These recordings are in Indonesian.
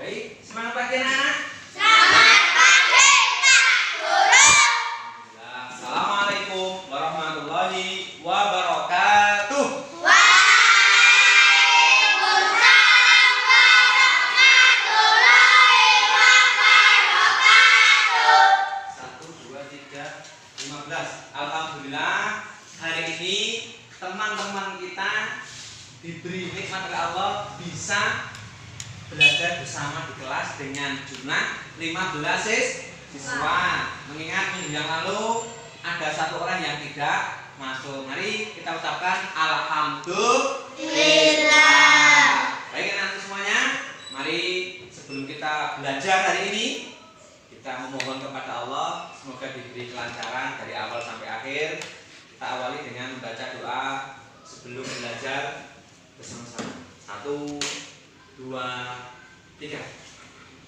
Baik, semangat pagi anak. Selamat pagi, Pak Guru. Assalamualaikum warahmatullahi wabarakatuh. Waalaikumsalam warahmatullahi wabarakatuh. 1, 2, 3, 15. Alhamdulillah, hari ini teman-teman kita diberi nikmat oleh Allah bisa belajar bersama di kelas dengan jumlah 15 siswa. Mengingat minggu yang lalu ada satu orang yang tidak masuk. Mari kita ucapkan alhamdulillah. Baik anak semuanya, mari sebelum kita belajar hari ini kita memohon kepada Allah semoga diberi kelancaran dari awal sampai akhir. Kita awali dengan membaca doa sebelum belajar bersama-sama. 1, 2, 3.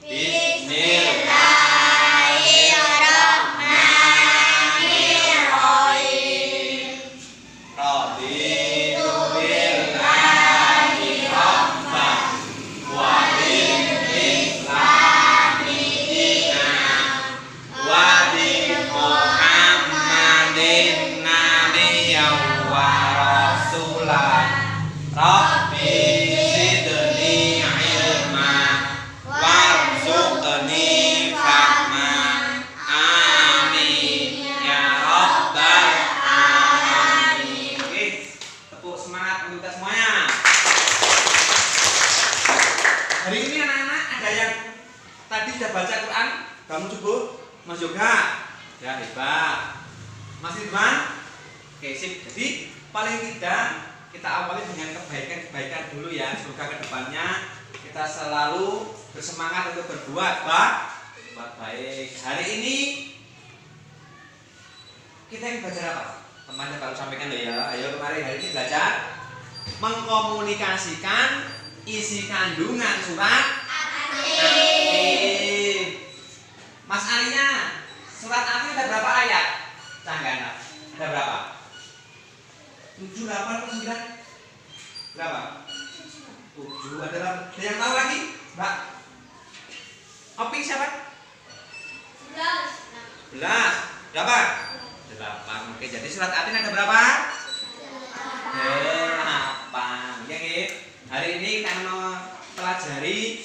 Bismillahirrahmanirrahim. Raditu billahi rabban wa bil islami dinan wa bi Muhammadin nabiyyan wa rasulan. Rabbi zidni ilma warzuqni fahma. Amin ya rabbal alamin. Oke, tepuk semangat untuk kita semuanya. Hari ini anak-anak ada yang tadi sudah baca Quran bangun subuh, Mas Yoga. Ya hebat. Mas Ridwan. Oke, sip. Jadi paling tidak kita awali dengan kebaikan-kebaikan dulu ya. Semoga kedepannya kita selalu bersemangat untuk berbuat baik. Hari ini kita yang belajar apa? Temannya kalau sampaikan loh ya. Ayo kemarin hari ini belajar mengkomunikasikan isi kandungan surat Atin. Mas Arinya, surat Atin ada berapa ayat? Canggana. Ada berapa? 7, 8, atau 9? Berapa? 7. Ada yang tahu lagi? Mbak? Oping siapa? 11. Berapa? 8. Oke, jadi surat Atin ada berapa? 8. Ya, hari ini kita mempelajari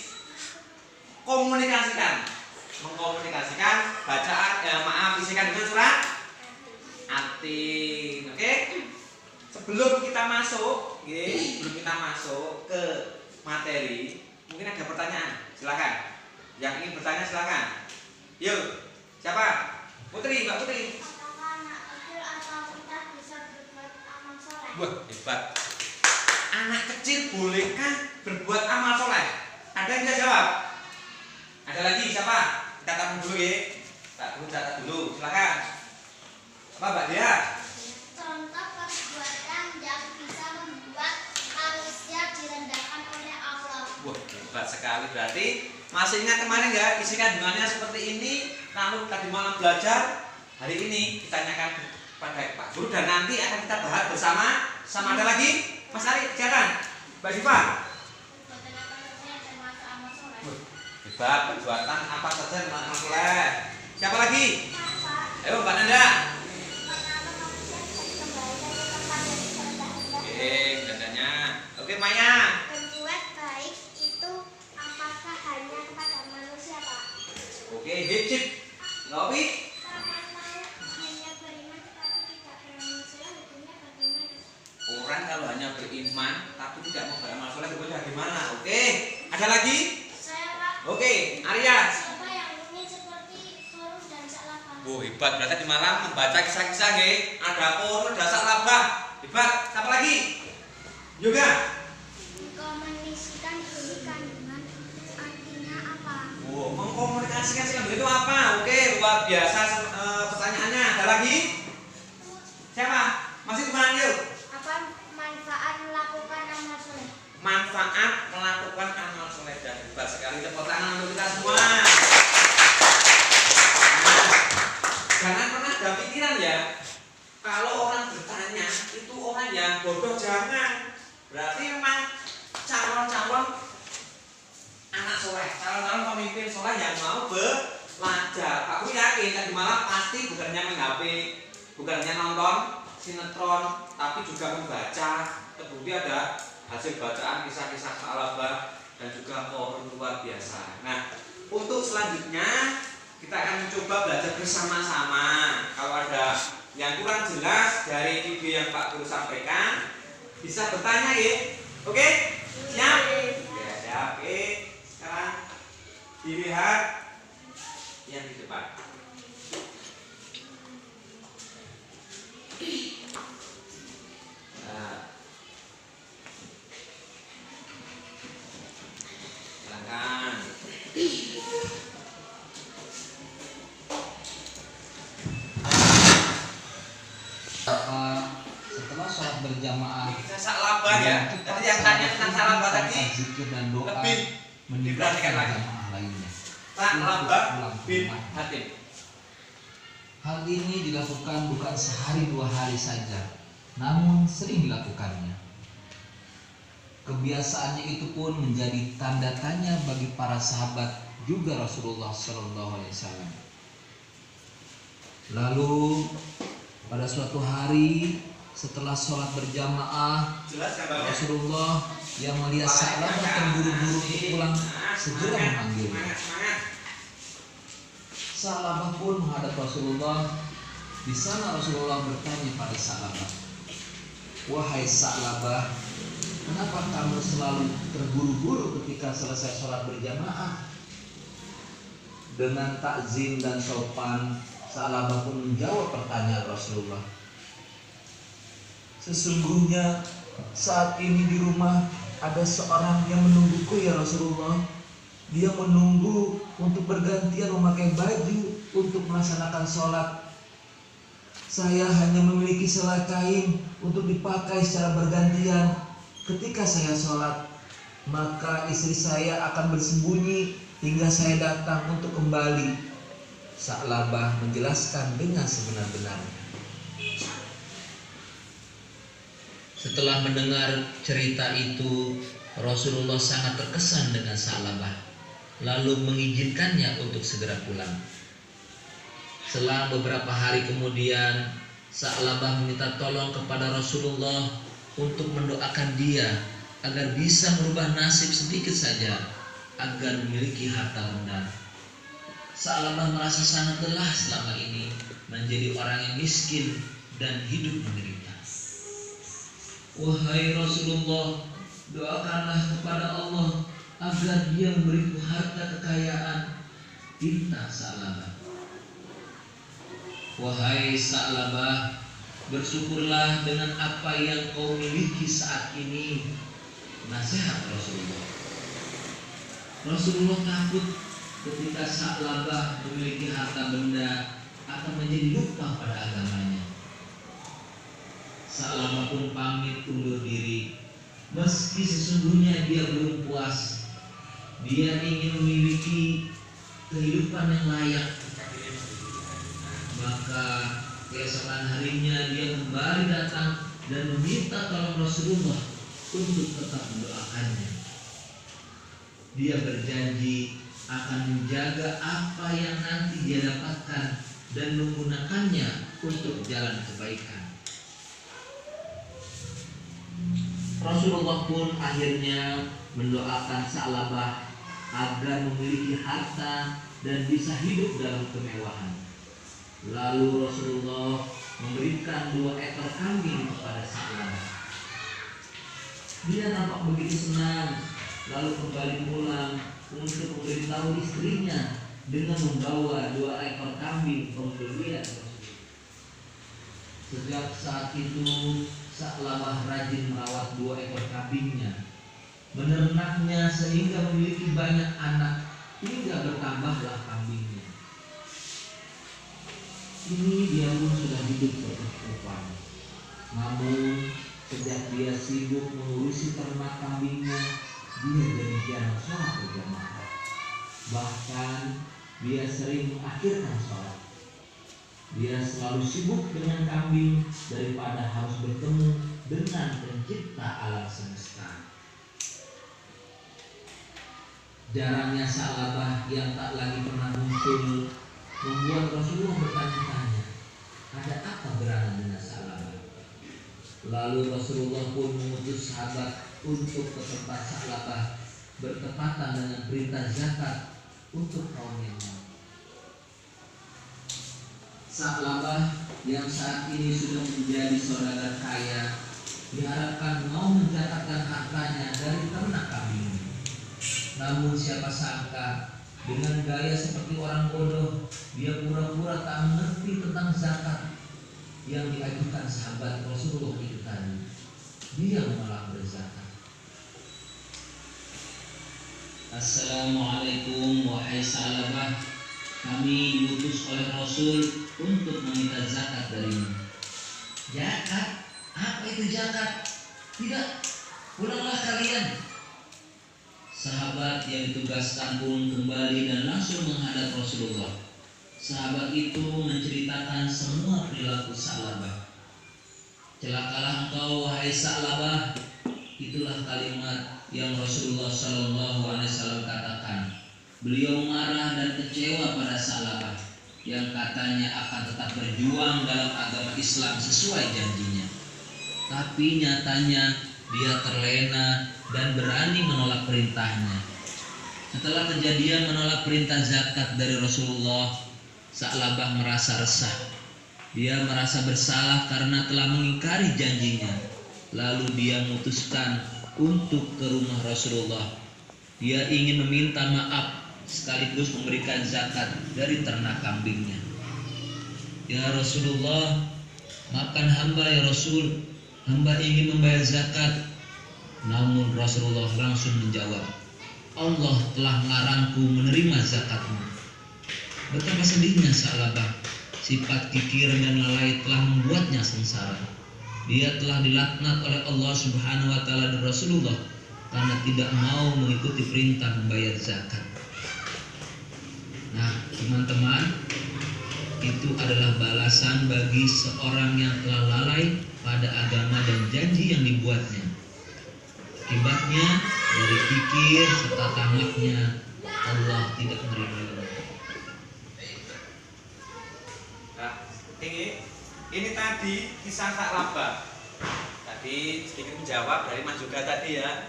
mengkomunikasikan bacaan, isi kandungan surat Atin. Oke? Sebelum kita masuk ke materi, mungkin ada pertanyaan. Silakan. Yang ingin bertanya silakan. Yuk, siapa? Putri, Mbak Putri. Apakah anak kecil atau kita bisa berbuat amal soleh? Wah, hebat. Anak kecil bolehkah berbuat amal soleh? Ada yang bisa jawab? Ada lagi siapa? Kita tahu dulu ya. Catat dulu. Silakan. Apa Mbak Dia? Contoh perbuatan yang bisa membuat manusia direndahkan oleh Allah. Wah, hebat sekali. Berarti masih ingat kemarin nggak isi kandungannya seperti ini? Lalu tadi malam belajar, hari ini ditanyakan pada Pak Guru dan nanti akan kita bahas bersama. Sama ada lagi? Mas Ari, silakan. Mbak Diva. Perbuatan apa saja yang termasuk amal soleh? Hebat, perbuatan apa saja yang amal soleh. Siapa lagi? Apa? Ayo Mbak Nanda. Mengapa manusia bisa kembali ke tempat yang terendah? Oke, dandanya. Oke, Maya. Berbuat baik itu apakah hanya kepada manusia, Pak? Oke, hip. Ngopi. Hanya beriman tetapi tidak beramal soleh, hukumnya bagaimana? Orang kalau hanya beriman tapi tidak mau beramal soleh hukumnya gimana? Oke, ada lagi? Saya, Pak. Oke, Arya. Siapa yang unik seperti Korun dan Salabah? Wah, hebat. Berarti di malam membaca kisah-kisah ya. Ada Korun, ada Salabah. Hebat. Siapa lagi? Yoga. Mengkomunikasikan isi kandungan artinya apa? Wow, mengkomunikasikan itu apa? Oke, luar biasa pertanyaannya. Ada lagi? Siapa? Masih teman yuk. Apa manfaat melakukan amal soleh? Manfaat melakukan amal soleh. Dan hebat sekali. Tepuk tangan untuk kita semua. Jangan pernah ada pikiran ya, kalau orang bertanya itu orang yang bodoh, jangan. Berarti memang calon-calon anak soleh. calon-calon pemimpin sekolah yang mau belajar. Aku yakin tadi malam pasti bukannya main HP, bukannya nonton sinetron, tapi juga membaca. Terbukti ada hasil bacaan kisah-kisah Sa'labah dan juga luar biasa. Nah, untuk selanjutnya kita akan mencoba belajar bersama-sama. Kalau ada yang kurang jelas dari video yang Pak Guru sampaikan, bisa bertanya ya. Oke? Siap? Ya, siap. Oke. Sekarang dilihat yang di depan. Nah, silakan. Setelah sholat berjamaah Ini kisah Sa'labah ya. Tadi yang tanya tentang Sa'labah tadi zikir dan doa lebih diperhatikan lagi. jamaah lainnya. Sa'labah bin Hatim. Hal ini dilakukan bukan sehari dua hari saja, namun sering dilakukannya. Kebiasaannya itu pun menjadi tanda tanya bagi para sahabat juga Rasulullah SAW. Lalu pada suatu hari setelah sholat berjamaah, Jelas gambarnya? Rasulullah yang melihat Sa'labah terburu-buru untuk pulang segera memanggilnya. Semangat. Sa'labah pun menghadap Rasulullah. Di sana Rasulullah bertanya pada Sa'labah, "Wahai Sa'labah, kenapa kamu selalu terburu-buru ketika selesai sholat berjamaah?" Dengan takzim dan sopan, Sa'labah pun menjawab pertanyaan Rasulullah, "Sesungguhnya saat ini di rumah ada seorang yang menungguku ya Rasulullah. Dia menunggu untuk bergantian memakai baju untuk melaksanakan sholat. Saya hanya memiliki selai kain untuk dipakai secara bergantian. Ketika saya sholat, maka istri saya akan bersembunyi hingga saya datang untuk kembali." Sa'labah menjelaskan dengan sebenar-benarnya. Setelah mendengar cerita itu, Rasulullah sangat terkesan dengan Sa'labah, lalu mengizinkannya untuk segera pulang. Selang beberapa hari kemudian, Sa'labah meminta tolong kepada Rasulullah untuk mendoakan dia agar bisa merubah nasib sedikit saja agar memiliki harta benda. Sa'labah merasa sangat lelah selama ini menjadi orang yang miskin dan hidup menderita. "Wahai Rasulullah, doakanlah kepada Allah agar Dia memberiku harta kekayaan," pinta Sa'labah. "Wahai Sa'labah, bersyukurlah dengan apa yang kau miliki saat ini," nasihat Rasulullah. Rasulullah takut ketika Sa'labah memiliki harta benda akan menjadi lupa pada agamanya. Sa'labah pun pamit undur diri. Meski sesungguhnya dia belum puas, dia ingin memiliki kehidupan yang layak. Maka keesokan harinya dia kembali datang dan meminta tolong Rasulullah untuk tetap mendoakannya. Dia berjanji akan menjaga apa yang nanti dia dapatkan dan menggunakannya untuk jalan kebaikan. Rasulullah pun akhirnya mendoakan Sa'labah agar memiliki harta dan bisa hidup dalam kemewahan. Lalu Rasulullah memberikan 2 ekor kambing kepada Sa'labah. Dia nampak begitu senang, lalu kembali pulang untuk memberitahu istrinya dengan membawa 2 ekor kambing pembelian Rasulullah. Sejak saat itu Sa'labah rajin merawat 2 ekor kambingnya, menernaknya sehingga memiliki banyak anak hingga bertambahlah kambingnya. Ini dia pun sudah hidup berkecukupan. Namun sejak dia sibuk mengurusi ternak kambingnya, dia demikian sholat berjamaah. Bahkan dia sering mengakhirkan sholat. Dia selalu sibuk dengan kambing daripada harus bertemu dengan pencipta alam semesta. Jarangnya Sa'labah yang tak lagi pernah muncul membuat Rasulullah bertanya-tanya, ada apa gerangan dengan Sa'labah? Lalu Rasulullah pun mengutus sahabat untuk ke tempat Sa'labah bertepatan dengan perintah zakat untuk kaum yang mampu. Sa'labah yang saat ini sudah menjadi saudagar kaya diharapkan mau mencatatkan hartanya dari ternak kambing. Namun siapa sangka dengan gaya seperti orang bodoh, dia pura-pura tak mengerti tentang zakat yang diajukan sahabat Rasulullah itu tadi. Dia menolak berzakat. Assalamualaikum wahai Sa'labah, kami diutus oleh Rasul untuk meminta zakat darimu. Zakat? Apa itu zakat? Tidak, pulanglah kalian. Sahabat yang ditugaskan pun kembali dan langsung menghadap Rasulullah. Sahabat itu menceritakan semua perilaku Sa'labah. Celakalah engkau wahai Sa'labah. Itulah kalimat yang Rasulullah SAW katakan. Beliau marah dan kecewa pada Sa'labah yang katanya akan tetap berjuang dalam agama Islam sesuai janjinya. Tapi nyatanya dia terlena dan berani menolak perintahnya. Setelah kejadian menolak perintah zakat dari Rasulullah, Sa'labah merasa resah. Dia merasa bersalah karena telah mengingkari janjinya. Lalu dia memutuskan untuk ke rumah Rasulullah. Dia ingin meminta maaf sekaligus memberikan zakat dari ternak kambingnya. Ya Rasulullah, maafkan hamba ya Rasul. Hamba ingin membayar zakat. Namun Rasulullah langsung menjawab, Allah telah melarangku menerima zakatmu. Betapa sedihnya Sa'labah. Sifat kikir dan lalai telah membuatnya sengsara. Dia telah dilaknat oleh Allah Subhanahu wa taala dan Rasulullah karena tidak mau mengikuti perintah membayar zakat. Nah, teman-teman, itu adalah balasan bagi seorang yang telah lalai pada agama dan janji yang dibuatnya. Akibatnya dari pikir serta tamaknya Allah tidak menerima. Nah, ini tadi kisah Sa'labah. Tadi sedikit menjawab dari Mas juga tadi ya.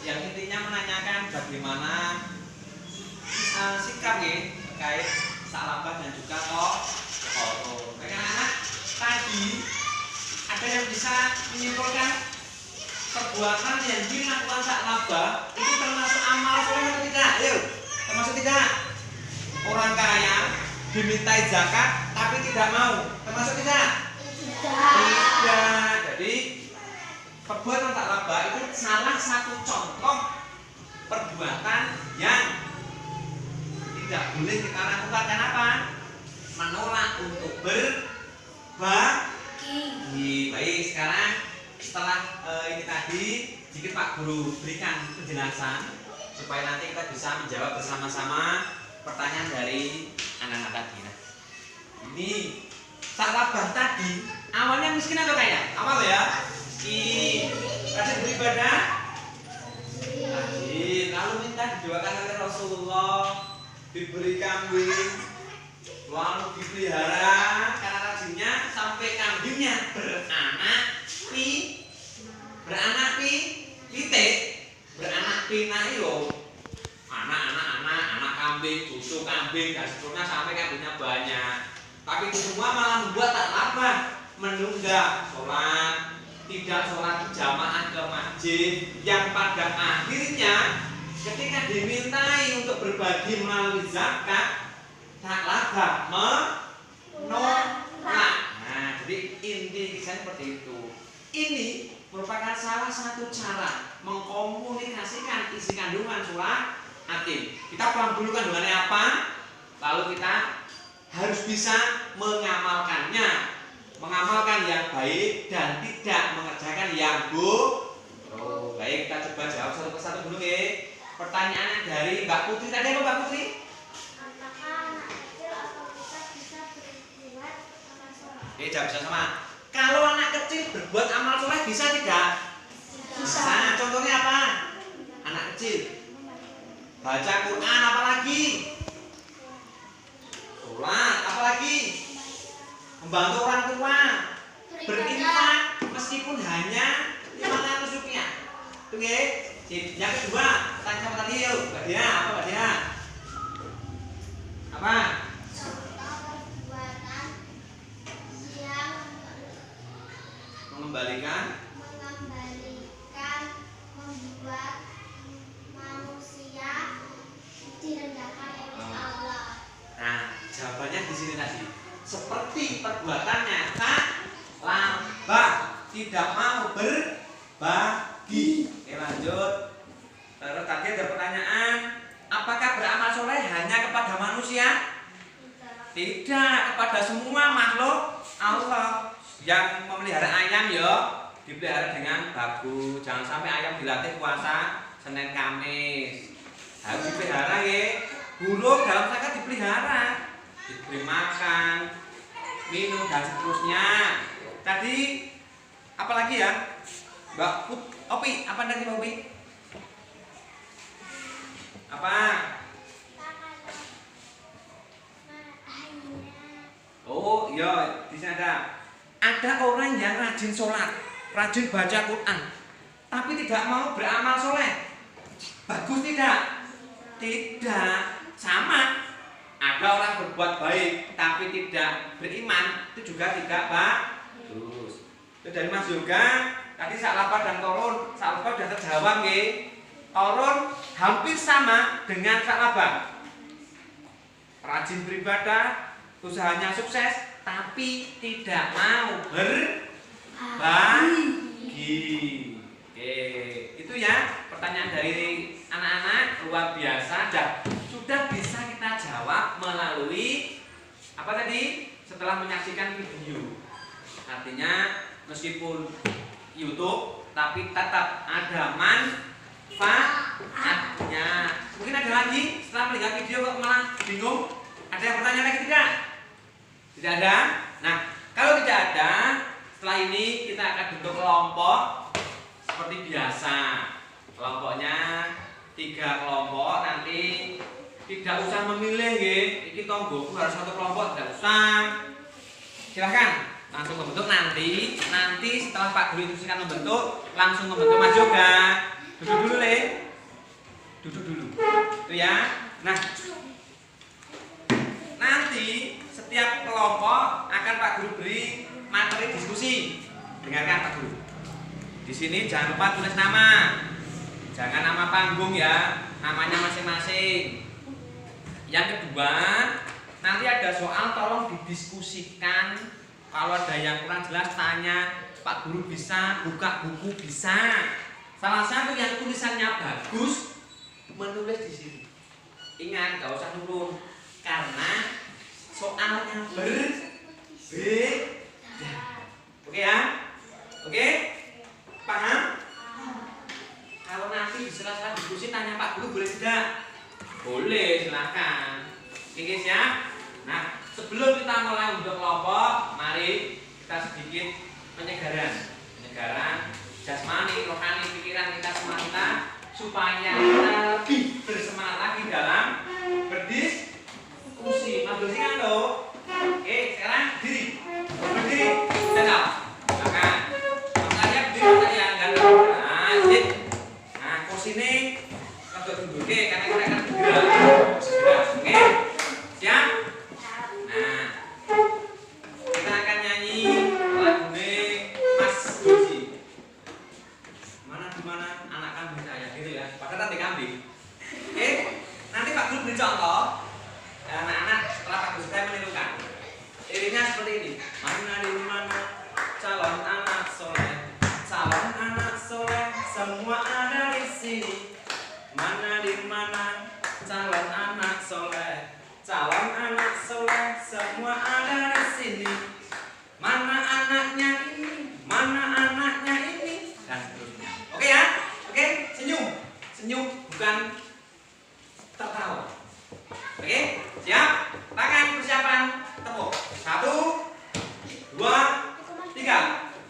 Yang intinya menanyakan bagaimana sikap terkait Sa'labah dan juga Qarun. Anak-anak tadi ada yang bisa menyimpulkan perbuatan yang dilakukan Sa'labah itu termasuk amal soleh atau tidak? Ayo, termasuk tidak? Orang kaya dimintai zakat tapi tidak mau, termasuk tidak? Tidak. Jadi perbuatan Sa'labah itu salah satu contoh perbuatan yang tidak boleh kita lakukan. Kenapa? Menolak untuk berbagi. Baik, sekarang setelah ini tadi sedikit Pak Guru berikan penjelasan supaya nanti kita bisa menjawab bersama-sama pertanyaan dari anak-anak tadi. Nah, ini Sa'labah tadi awalnya miskin atau kaya? Awal ya? Rajin beribadah? Rajin. Lalu minta didoakan oleh Rasulullah, diberi kambing, lalu dipelihara karena rajinnya sampai kambingnya beranak pitik, beranak pinak itu anak kambing, cucu kambing dan seterusnya sampai kambingnya banyak. Tapi itu semua malah membuat Sa'labah menunda sholat, tidak sholat jamaah ke masjid, yang pada akhirnya ketika dimintai untuk berbagi melalui zakat, Sa'labah menolak. Nah, jadi inti kisah seperti itu. Ini merupakan salah satu cara mengkomunikasikan isi kandungan surah At-Tin. Kita paham dulu kandungannya apa, lalu kita harus bisa mengamalkannya, mengamalkan yang baik dan tidak mengerjakan yang buruk. Baik, kita coba jawab satu persatu dulu ya. Pertanyaan dari Mbak Putri tadi apa Mbak Putri? Apakah anak kecil atau kita bisa berbuat amal soleh? Jawab sama. Kalau anak kecil berbuat amal soleh bisa tidak? Bisa. Contohnya apa? Anak kecil Baca Quran apalagi? Sholat apalagi? Membantu orang tua, berinfak meskipun hanya 500 rupiah. Itu nggih. Yang kedua, tanya sama tadi yuk. Mbak Dia, apa Mbak Dia? Apa? Contoh perbuatan yang Mengembalikan membuat manusia direndahkan oleh Allah. Nah, jawabannya di sini tadi. Seperti perbuatannya tak lambah, tidak mau berbagi. Oke, lanjut. Terus tadi ada pertanyaan, apakah beramal soleh hanya kepada manusia? Tidak, kepada semua makhluk Allah. Yang memelihara ayam ya dipelihara dengan bagus. Jangan sampai ayam dilatih puasa Senin Kamis. Harus dipelihara ya. Burung dalam rangka dipelihara, diberi makan, minum dan seterusnya. Tadi apa lagi ya? Mbak Opi, apa tadi Mbak Opi? Apa? Oh iya, di sini ada orang yang rajin sholat, rajin baca Quran, tapi tidak mau beramal soleh. Bagus tidak? Tidak. Sama. Ada orang berbuat baik tapi tidak beriman, itu juga tidak bagus. Itu dari Mas Yoga. Tadi Saklapa dan Torun, Saklapa sudah terjawab nggih. Torun hampir sama dengan Saklapa. Rajin beribadah, usahanya sukses, tapi tidak mau berbagi. Oke, itu ya pertanyaan dari anak-anak luar biasa dan sudah bisa kita jawab melalui apa tadi? Setelah menyaksikan video. Artinya meskipun YouTube tapi tetap ada manfaatnya. Mungkin ada lagi setelah melihat video kok malah bingung? Ada yang bertanya lagi tidak? Tidak ada? Nah, kalau tidak ada, setelah ini kita akan bentuk kelompok seperti biasa. Kelompoknya 3 kelompok, nanti tidak usah memilih nggih. Iki tonggoku harus satu kelompok, tidak usah. Silahkan langsung membentuk nanti setelah Pak Guru instruksikan membentuk, langsung membentuk Mas Yoga. Duduk dulu Le. Duduk dulu. Itu ya. Nah, nanti setiap kelompok akan Pak Guru beri materi diskusi. Dengarkan Pak Guru. Di sini jangan lupa tulis nama. Jangan nama panggung ya, namanya masing-masing. Yang kedua, nanti ada soal tolong didiskusikan. Kalau ada yang kurang jelas tanya, Pak Guru bisa buka buku bisa. Salah satu yang tulisannya bagus menulis di sini. Ingat, gak usah nurun karena soalnya berbeda. Oke ya? Oke? Paham? Kalau nanti di sela-sela diskusi tanya Pak Guru boleh tidak? Boleh, silakan. Oke ya? Nah, sebelum kita mulai untuk kelompok, mari kita sedikit penyegaran jasmani, rohani, pikiran kita semua kita supaya kita lebih bersemangat lagi dalam berdiskusi. Mas Dosi kan lo? Oke, sekarang berdiri, stand up, silakan. Mas Arya berdiri, Mas Arya gantung. Nah, sit. Nah, kursi ini agak duduk, oke, karena kita akan bergerak. Oke, siap? Nah, kita akan nyanyi lagu Mas Dosi. Mana anak kambing saya gitu ya. Padahal nanti kambing. Oke, nanti Pak Guru beri contoh. Anak-anak setelah Pak Guru saya menirukan. Iringnya seperti ini. Mana di mana calon anak soleh, semua ada di sini. Mana di mana calon anak soleh, semua ada di sini. Mana anaknya ini, dan seterusnya. Oke ya, oke, senyum, bukan tertawa. Oke, siap? Tangan persiapan, tepuk. 1, 2, 3.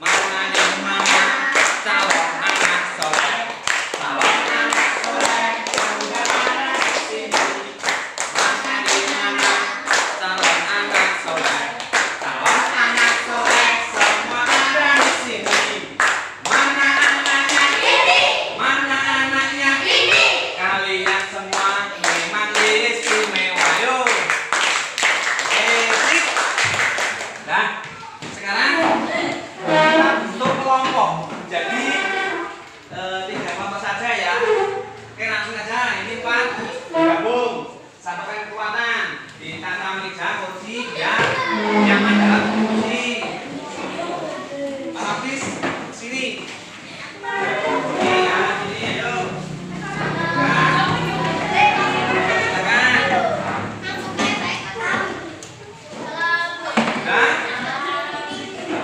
Mana yang mana calon anak soleh, yang ada di Nyaman dalam posisi. Pak Hafiz, sini. Sini, ya, sini, ayo.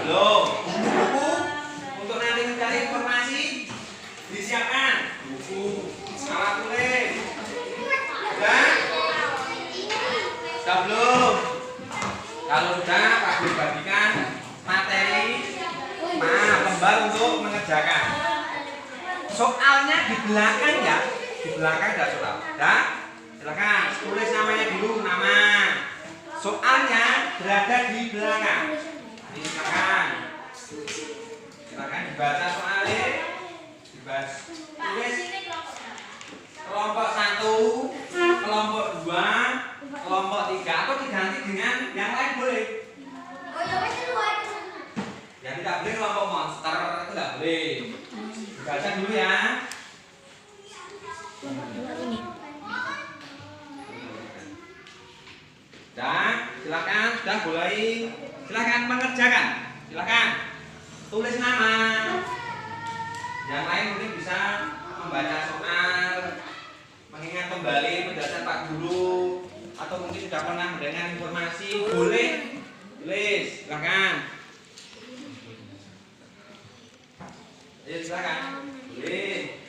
Belum. Buku untuk nanti mencari informasi disiapkan. Buku, alat tulis. Sudah belum? Kalau sudah, Pak Guru bagikan materi lembar untuk mengerjakan. Soalnya di belakang ya, di belakang ada soal. Dah, silakan tulis namanya dulu, nama. Soalnya berada di belakang. Ini silakan. Silakan dibaca soalnya. Dibaca. Tulis kelompok 1, kelompok 2, kelompok 3 atau diganti dengan yang lain boleh. Yang tidak boleh kelompok monster itu tidak boleh. Dibaca dulu ya. Dan silakan sudah mulai. Silakan mengerjakan. Silakan tulis nama. Yang lain mungkin bisa membaca soal, mengingat kembali penjelasan Pak Guru, atau mungkin sudah pernah mendengar informasi, boleh tulis. Silakan. Ayo silakan. Boleh.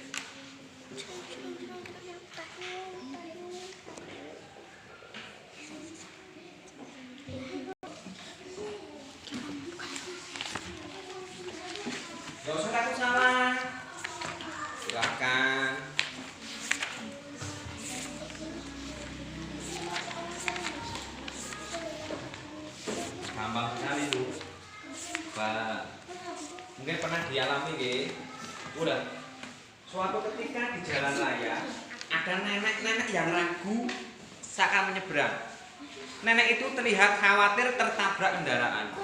Gak usah takut salah. Silakan. Gampang sekali itu. Pak. Mungkin pernah dialami nggih. Udah. Suatu ketika di jalan raya ada nenek-nenek yang ragu saat menyeberang. Nenek itu terlihat khawatir tertabrak kendaraan.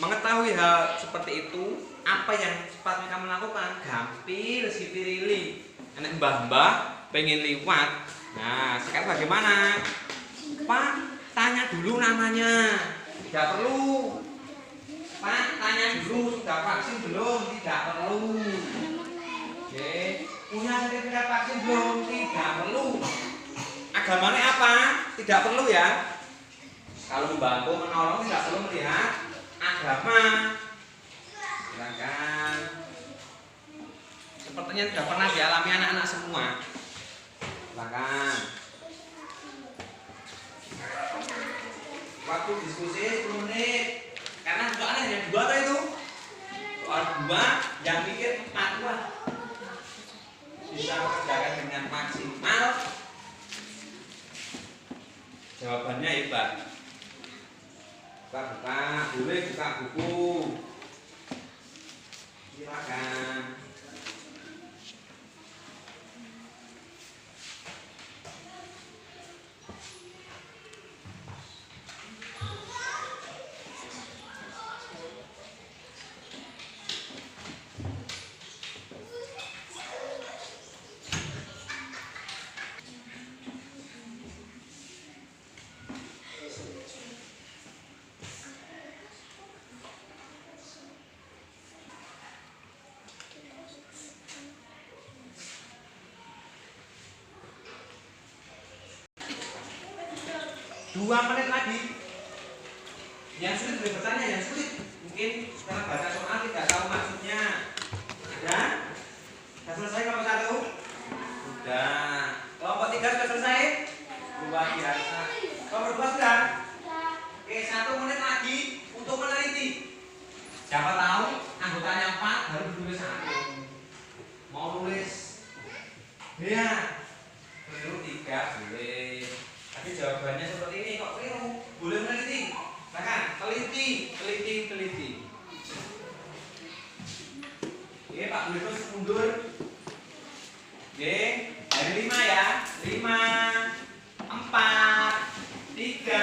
Mengetahui hal seperti itu, apa yang sepatutnya kamu lakukan? Gampil si pirili. Nenek mbah-mbah pengen liwat. Nah, sekarang bagaimana? Pak, tanya dulu namanya. Tidak perlu. Pak, tanya dulu sudah vaksin belum? Tidak perlu. Oke, punya sertifikat vaksin belum? Tidak perlu. Agamanya apa? Tidak perlu ya. Kalau membantu menolong tidak perlu melihat agama. Silakan. Sepertinya sudah pernah dialami anak-anak semua. Silakan. Waktu diskusi 10 menit. Karena soalnya hanya 2 atau itu. Soal 2 yang mikir 4 lah. Bisa mengerjakan dengan maksimal. Jawabannya hebat. Buka, boleh buka buku. Silakan. Dua menit lagi. Yang sulit boleh bertanya, yang sulit mungkin setelah baca soal tidak tahu maksudnya. Ya? Sudah selesai kelompok 1? Sudah. Kelompok 3 sudah selesai? Luar biasa. Kelompok 2 sudah? Oke, 1 menit lagi untuk meneliti. Siapa tahu anggotanya 4 baru ditulis 1. Mau nulis? Ya. Keliru 3 boleh. Tapi jawabannya seperti ini, kok keliru? Boleh meneliti. Silakan, teliti. Oke, Pak Guru terus mundur. Oke, dari 5 ya. 5, 4, 3,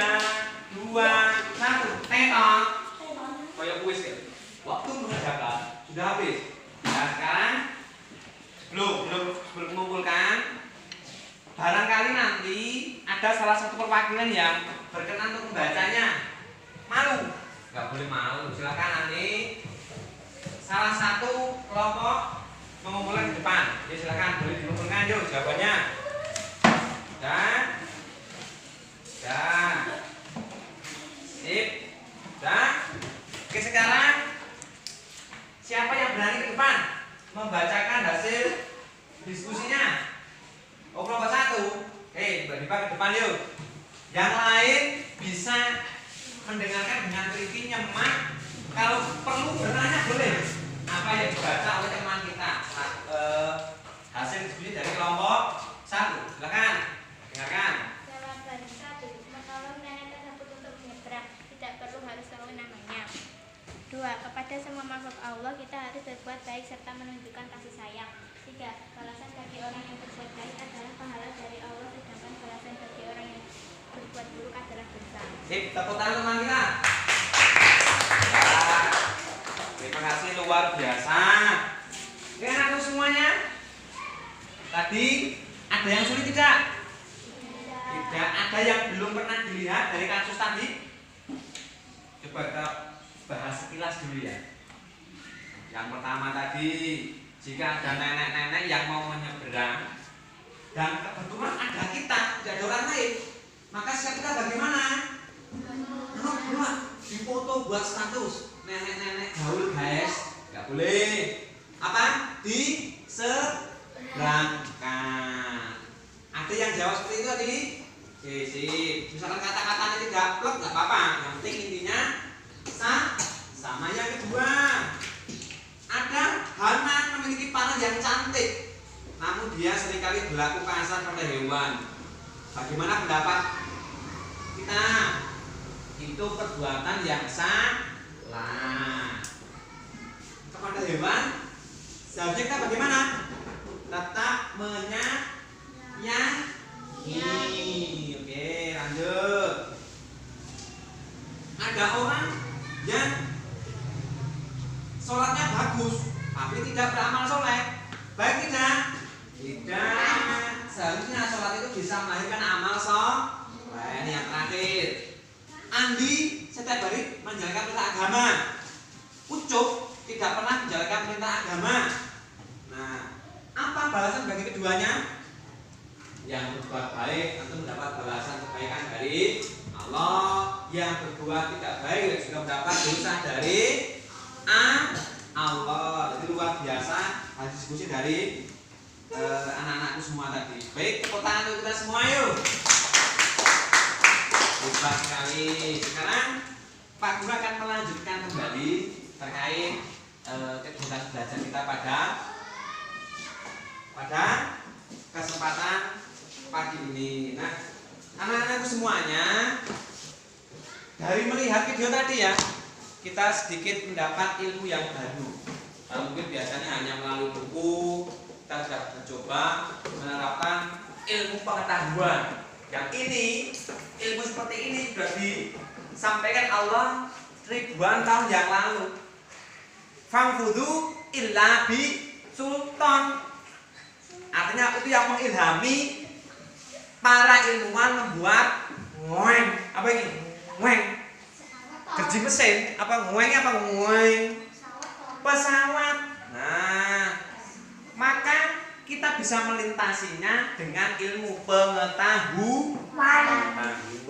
2, 1. Tetok. Kayak kuis ya. Waktu mengerjakan sudah habis. Nah, sekarang belum mengumpulkan. Barangkali nanti ada salah satu perwakilan yang berkenan untuk membacanya. malu. Nggak boleh malu. Silakan nanti salah satu kelompok mengumpulkan di depan. Ya silakan boleh dikumpulkan yuk jawabannya. Dan sip. Dan oke, sekarang siapa yang berani ke depan membacakan hasil diskusinya? Oh, kelompok 1. Oke, Mbak Dipa ke depan yuk. Yang lain bisa mendengarkan dengan teliti, nyemak. Kalau perlu bertanya boleh. Apa yang dibaca oleh teman kita? Hasil diskusi dari kelompok 1. Silakan dengarkan. Jawaban 1. Menolong nenek tersebut untuk menyeberang, tidak perlu harus tahu namanya. 2. Kepada semua makhluk Allah kita harus berbuat baik serta menunjukkan kasih sayang. 3. Balasan bagi orang yang berbuat baik adalah pahala dari Allah, sedangkan balasan bagi orang yang berbuat buruk adalah dosa. Sip, tepuk tangan teman kita. Ya, terima kasih luar biasa. Oke, anakku semuanya. Tadi ada yang sulit tidak? Tidak. Ada yang belum pernah dilihat dari kasus tadi? Coba kita bahas sekilas dulu ya. Yang pertama tadi, jika ada nenek-nenek yang mau menyeberang dan kebetulan ada kita, tidak ada orang lain, maka sikap kita bagaimana? Buat dipoto buat status nenek-nenek gaul guys, nggak boleh. Apa? Diseberangkan. Ada yang jawab seperti itu tadi? Sip. Misalkan kata-katanya tidak plek nggak apa-apa. Yang penting intinya sama. Yang kedua, ada Hanan memiliki panah yang cantik, namun dia seringkali berlaku kasar pada hewan. Bagaimana pendapat kita? Itu perbuatan yang salah kepada hewan. Seharusnya kita bagaimana? Tetap menyayangi. Oke, lanjut. Ada orang yang sholatnya bagus tapi tidak beramal soleh. Baik tidak? Tidak. Seharusnya sholat itu bisa melahirkan amal soleh. Ini yang terakhir. Andi setiap hari menjalankan perintah agama. Ucup tidak pernah menjalankan perintah agama. Nah, apa balasan bagi keduanya? Yang berbuat baik tentu mendapat balasan kebaikan dari Allah. Yang berbuat tidak baik juga mendapat dosa dari Allah. Jadi luar biasa hasil diskusi dari anak-anakku semua tadi. Baik, tepuk tangan untuk kita semua yuk. Hebat sekali. Sekarang Pak Guru akan melanjutkan kembali terkait kegiatan belajar kita pada kesempatan pagi ini. Nah, anak-anakku semuanya, dari melihat video tadi ya, kita sedikit mendapat ilmu yang baru. Nah, mungkin biasanya hanya melalui buku, kita sudah mencoba menerapkan ilmu pengetahuan. Yang ini, ilmu seperti ini sudah disampaikan Allah ribuan tahun yang lalu. Fangfudu illa bi sultan. Artinya itu yang mengilhami para ilmuwan membuat ngoeng. Apa ini? Ngoeng. Kerja mesin. Apa ngoengnya apa ngoeng? Pesawat. Nah, maka kita bisa melintasinya dengan ilmu pengetahuan.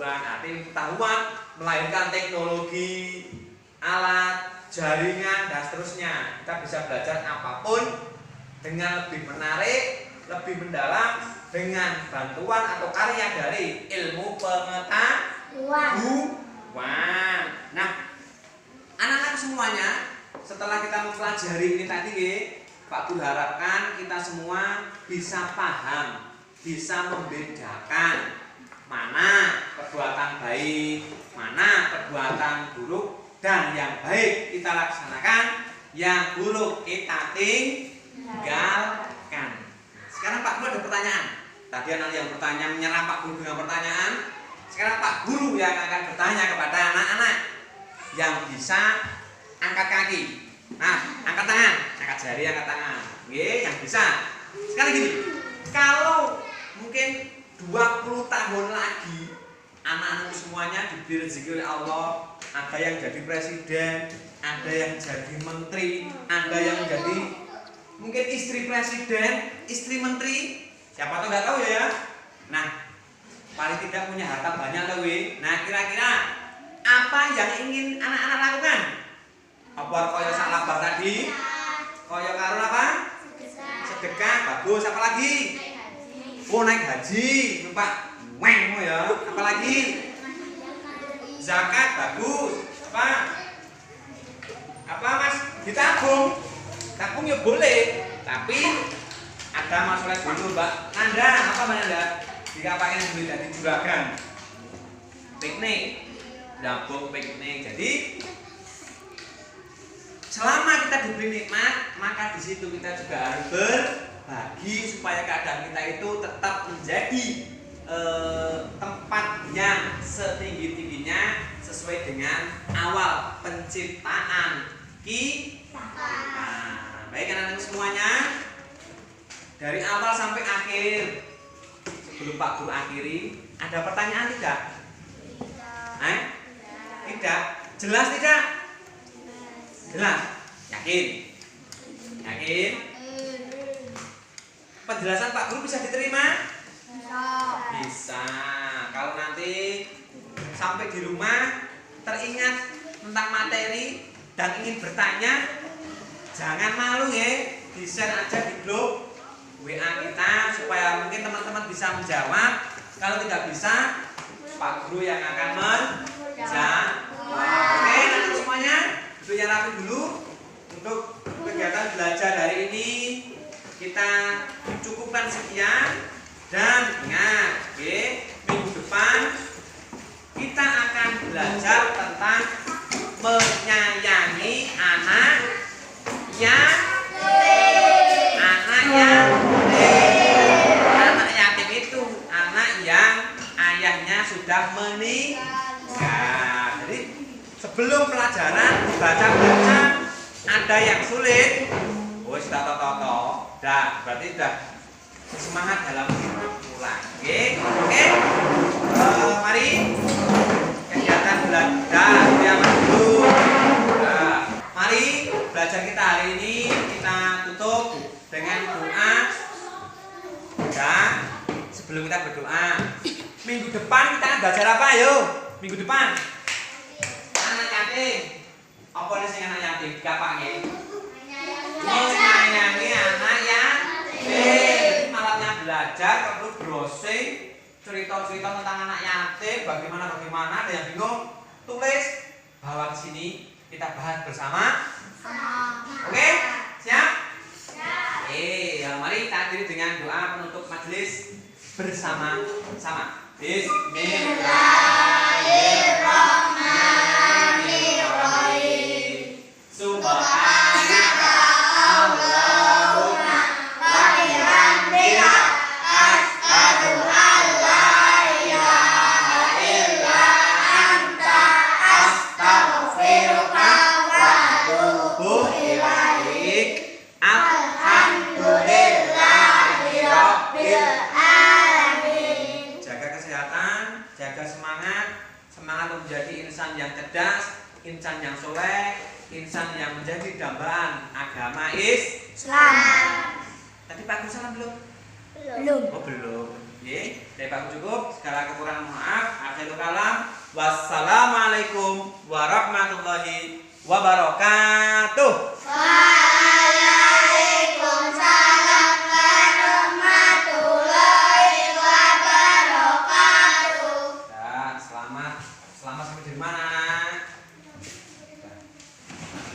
Arti pengetahuan melahirkan teknologi, alat, jaringan dan seterusnya. Kita bisa belajar apapun dengan lebih menarik, lebih mendalam dengan bantuan atau karya dari ilmu pengetahuan. Nah, anak-anak semuanya, setelah kita mempelajari ini tadi, Pak Guru harapkan kita semua bisa paham, bisa membedakan mana perbuatan baik, mana perbuatan buruk, dan yang baik kita laksanakan, yang buruk kita tinggalkan. Sekarang Pak Guru ada pertanyaan. Tadi anak yang bertanya menyerang Pak Guru dengan pertanyaan. Sekarang Pak Guru yang akan bertanya kepada anak-anak yang bisa angkat kaki. Nah, angkat tangan, angkat jari, angkat tangan. Oke, yang bisa. Sekarang gini, kalau mungkin 20 tahun lagi anak-anak semuanya diberi rezeki oleh Allah. Ada yang jadi presiden, ada yang jadi menteri, ada yang jadi mungkin istri presiden, istri menteri, siapa tuh nggak tahu ya. Nah, paling tidak punya harta banyak loh. Nah, kira-kira apa yang ingin anak-anak lakukan? Apa koyo sak labar tadi? Koyo karo apa? Sedekah, bagus. Apa lagi? Oh, naik haji, lupa. Weng ya. Apa lagi? Zakat, bagus. Apa Mas? Ditabung. Tabung ya boleh, tapi ada masalah dulu, Mbak. Nanda, apa Mbak Nanda? Jika pengen beli dari juragan, piknik, dapur piknik. Jadi selama kita diberi nikmat, maka di situ kita juga harus berbagi supaya keadaan kita itu tetap menjadi tempat yang setinggi-tingginya sesuai dengan awal penciptaan kita. Baik anak-anak semuanya, dari awal sampai akhir, sebelum Pak Guru akhiri, ada pertanyaan tidak? Tidak. Jelas tidak? Jelas. Yakin? Yakin? Penjelasan Pak Guru bisa diterima? Bisa. Kalau nanti sampai di rumah teringat tentang materi dan ingin bertanya, jangan malu ya, di-share aja di grup WA kita supaya mungkin teman-teman bisa menjawab. Kalau tidak bisa, Pak Guru yang akan menjawab. Oke, nanti semuanya duduknya rapi dulu. Untuk kegiatan belajar hari ini kita cukupkan sekian. Dan ingat, oke, minggu depan kita akan belajar tentang menyayangi anak yatim itu anak yang ayahnya sudah meninggal. Jadi sebelum pelajaran baca-baca ada yang sulit, sudah toto, berarti sudah semangat dalam mulai. Oke. Mari kegiatan belajar yang dulu. Mari belajar kita hari ini kita tutup dengan doa. Dan sebelum kita berdoa, minggu depan kita akan belajar apa? Ayo, minggu depan. Anak yatim. Apa nih sing anak yatim? Gampangnya. Menyayangi anak yatim. Malamnya belajar perlu browsing cerita-cerita tentang anak yatim, bagaimana ada yang bingung, tulis bahwa di sini kita bahas bersama. Oke? Siap? Mari kita akhiri dengan doa penutup majelis bersama-sama. Bismillahirrahmanirrahim. Subhanaka Allahumma wa bihamdika asyhadu an la ilaha illa anta astaghfiruka wa atubu ilaik. Alhamdulillahi rabbil alamin. Jaga kesehatan, jaga semangat menjadi insan yang cerdas, insan yang soleh, insan yang menjadi dambaan agama Islam. Tadi Pak Guru salam belum? Belum. Oh belum. Dari Pak Guru cukup. Segala kekurangan maaf. Akhirul kalam. Wassalamualaikum warahmatullahi wabarakatuh.